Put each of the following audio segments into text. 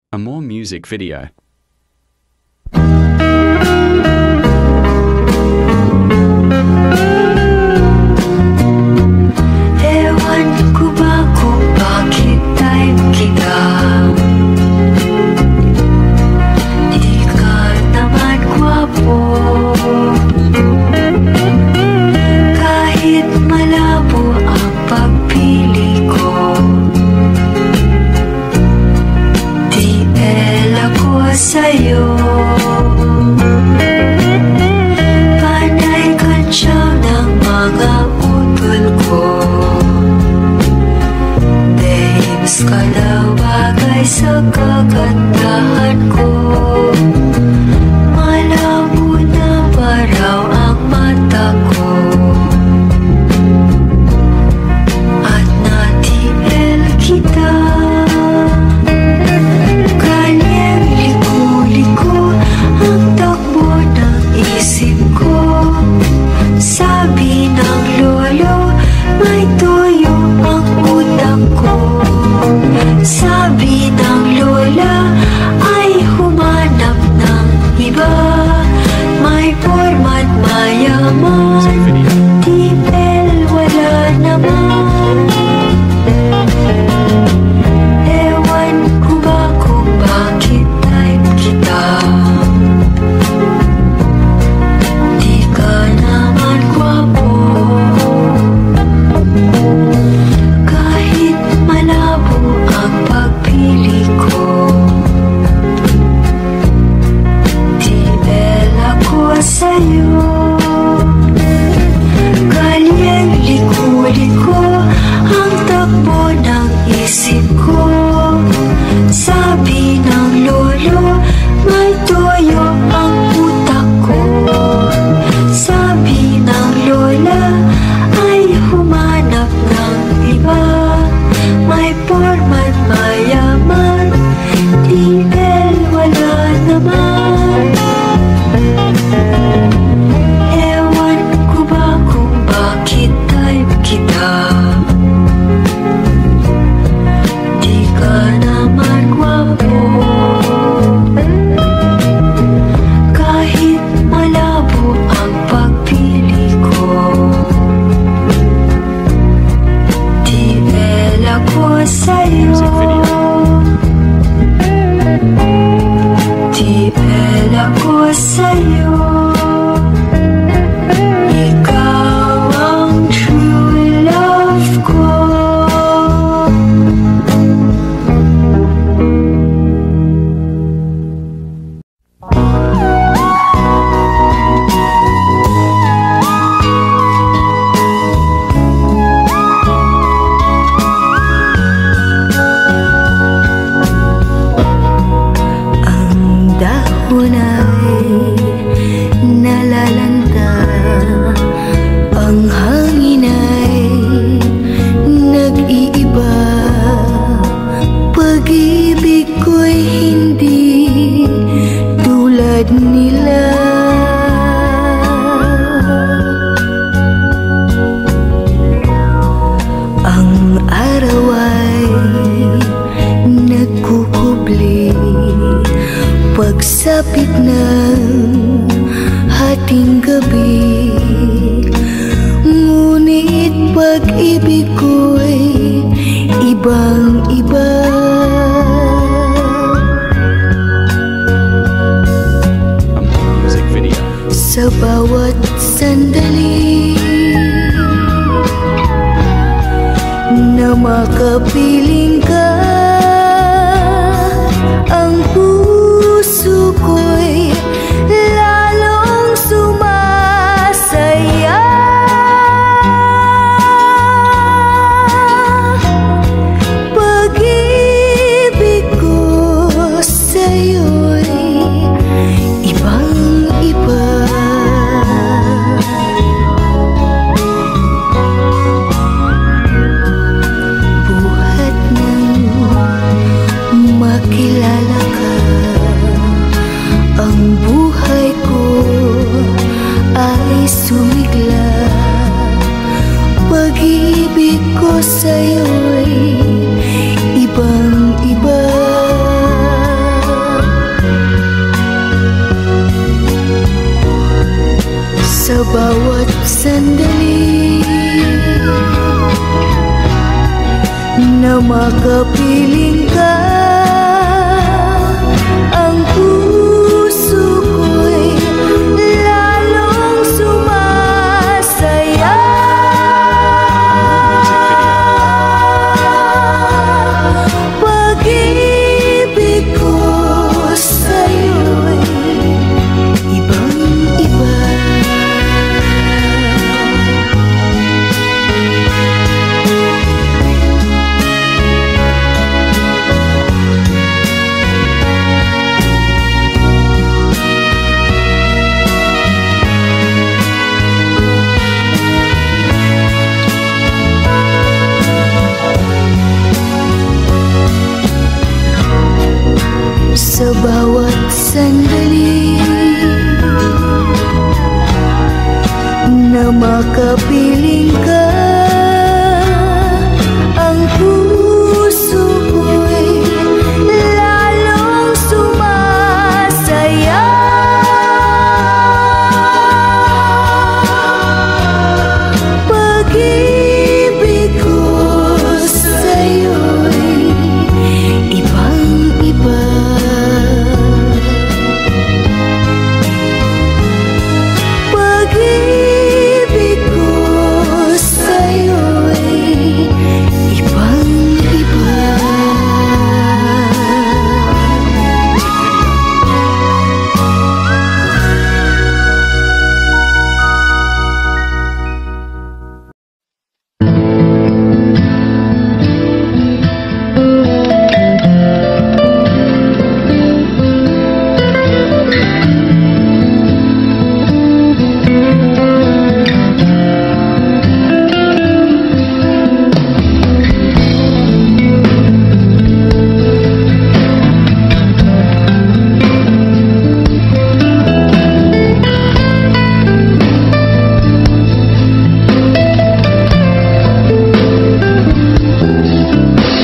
A more music video. Ewan ko ba kung bakit type kita? Di ka naman gwapo, kahit malabo ang pagpili ko. Di ako sa'yo, panay kantsaw ng mga utol ko. Babes ka daw bagay sa kagandahan ko. Malabo na ba raw ang mata ko? At na-TL kita. Sabi ng lolo, may toyo ang utak ko. Sabi ng lola, ay humanap ng iba. May format mayaman, tipel wala naman. Ewan ko ba kung bakit type kita? Kahit malabo ang pagpili ko, TL ako sa'yo. Galyang liko-liko ang takbo ng isip ko. Sabi ng lolo, may toyo ang utak ko. Sabi ng lola, ay humanap ng iba. May format mayaman, tipel wala naman. Ewan ko ba kung bakit type kita? Di ka naman gwapo, kahit malabo ang pagpili ko. TL ako sa'yo, TL ako sa'yo. Ikaw ang true love ko. Pagsapit ng hating gabi, ngunit pag-ibig ko'y ibang-iba. Music video. Sa bawat sandali na makapiling ka, ang puso ko'y lalong sumasaya. Pag-ibig ko sa'yo'y ibang-iba. Buhat ng bawat sandali na makapiling ka, ang puso ko'y lalong sumasaya. Pag-ibig ko sa'yo'y ibang-iba. Sa bawat sandali na makapiling ka, ang puso ko'y lalong sumasaya. Pag-ibig ko sa'yo'y ibang-iba. Pag-ibig ko sa'yo'y ibang-iba.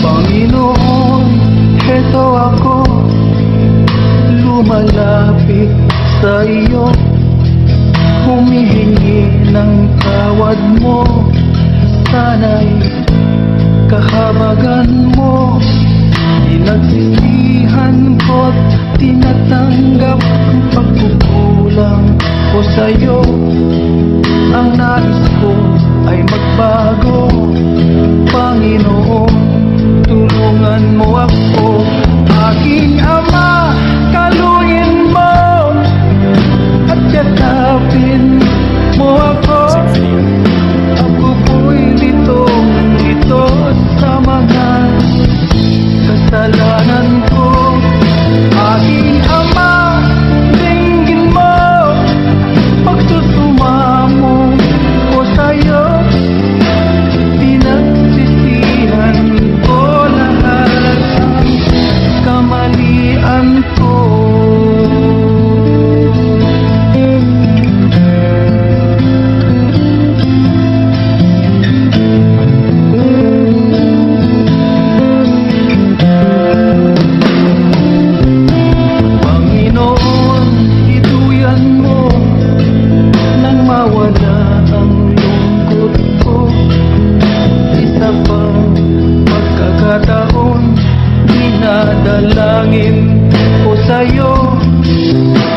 Panginoon, heto ako, lumalapit sa iyo, humihingi ng tawad mo, sana'y kahabagan mo. Pinagsisihan ko't tinatanggap ang pagkukulang ko sa'yo. Ang nais ko ay magbago, Panginoon, tulungan mo ako. Aking Ama, kaluin mo at yakapin mo ako. Ako po'y litong-lito sa mga kasalanan ko. Aking Ama, dinggin mo, pagsusumamo ko sa'yo. Pinagsisihan ko lahat ang kamalian ko. Panginoon, ituyan mo nang mawala ang lungkot ko. Isa pang pagkakataon, dinadalangin ko sa'yo.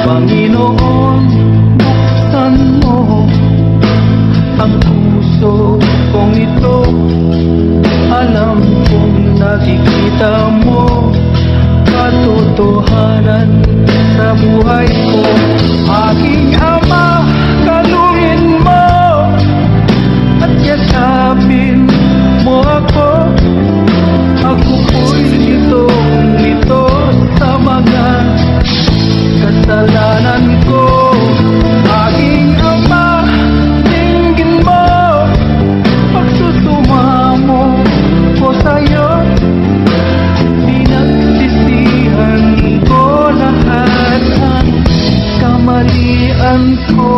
Panginoon, buksan mo ang puso kong ito. Alam kong nakikita mo katotohanan sa buhay ko. Aking Ama, kaluin mo at yakapin mo ako. Ako po'y litong-lito sa mga kasalanan ko. Aking Ama, dinggin mo, pagsusumamo ko sa'yo. Pinagsisihan ko lahat ang kamalian ko.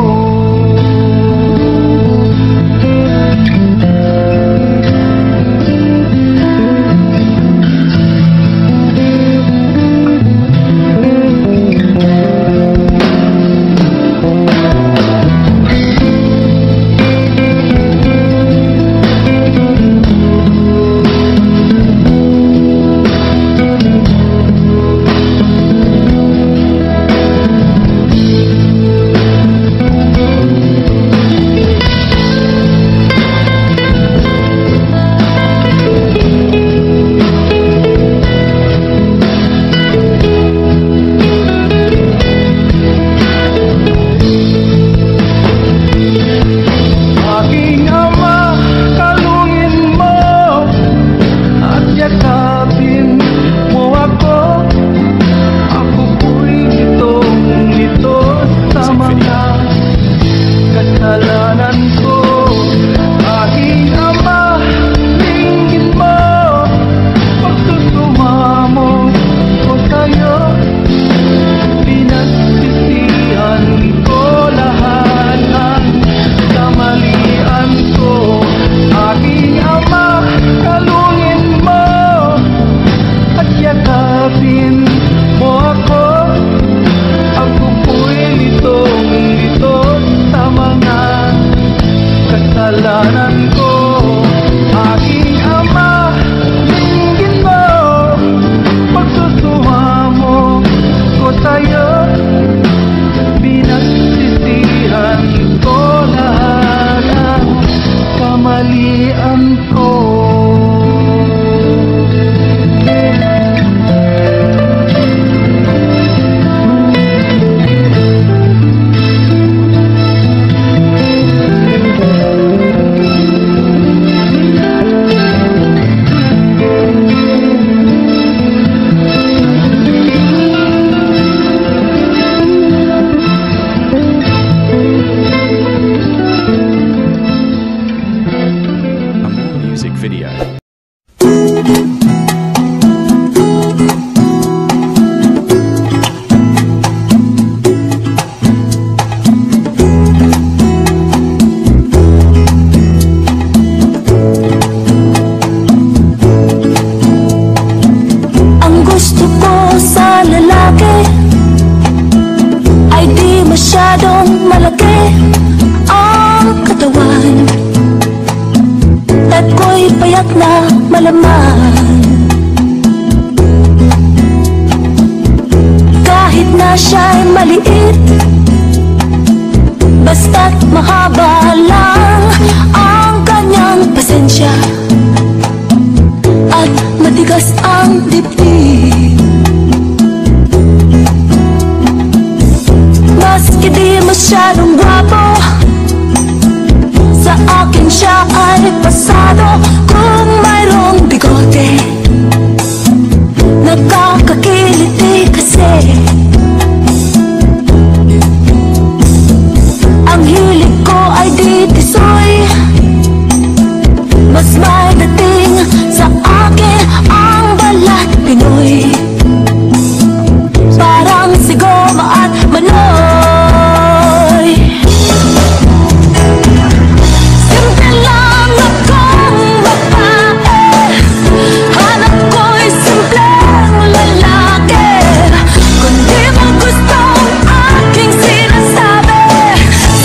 masyadong malaki ang katawan at ko'y payak na malaman. Kahit na siya'y maliit, basta't mahaba lang ang kanyang pasensya at matigas ang dibdib. Maski di masyadong gwapo, sa akin siya ay pasado. Kung mayroong bigote, nakakakiliti kasi. Ang hilig ko ay ditisoy, mas may dating sa akin ang balat Pinoy. Parang si Goma at Manoy. Simple lang akong babae, hanap ko'y simpleng lalaki. Kung di mo gusto ang aking sinasabi,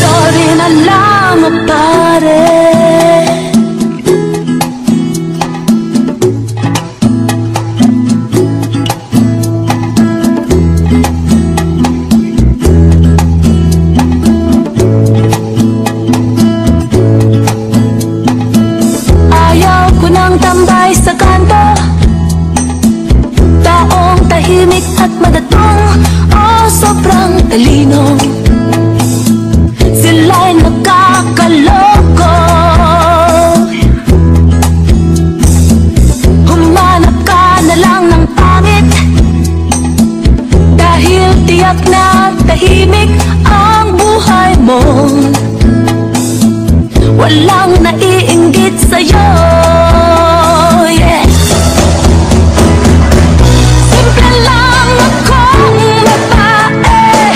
sorry na lang pare. Ayaw ko nang tambay sa kanto, taong tahimik at madatong, oh sobrang talino. Sila'y nakakaloko. Humanap ka na lang ng pangit, dahil tiyak na tahimik ang buhay mo. Walang naiinggit sa'yo, yeah. Simple lang akong babae,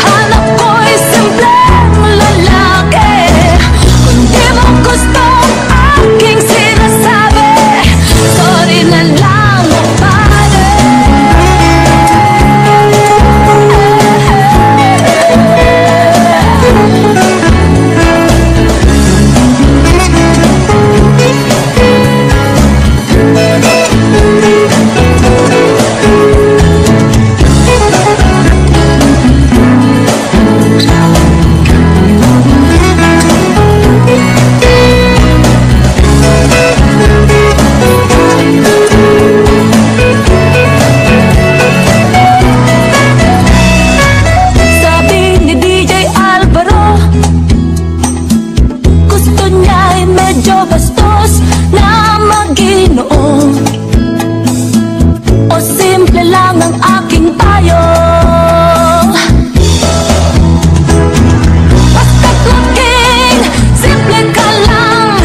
hanap ko'y simpleng lalaki. Kung di mo gusto ang aking sinasabi, sorry na lang pare. Sabi ni DJ Alvaro, gusto niya'y medyo bastos na mag-Ginoo. O simple lang ang aking payo, basta't laging simple ka lang,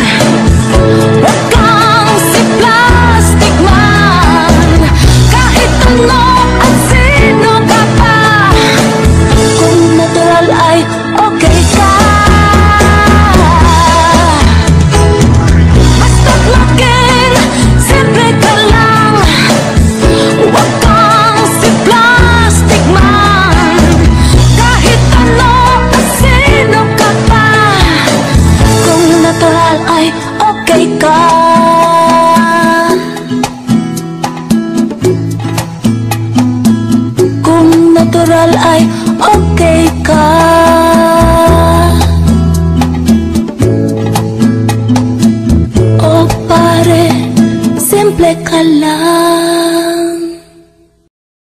huwag kang si plastic man. Kahit ano at sino ka pa, kung natural ay okay ka. Basta't laging simple ka lang, huwag kang si plastic man. Kahit ano at sino ka pa, kung natural ay okay ka. Kung natural ay okay ka. Oh pare, simple ka lang.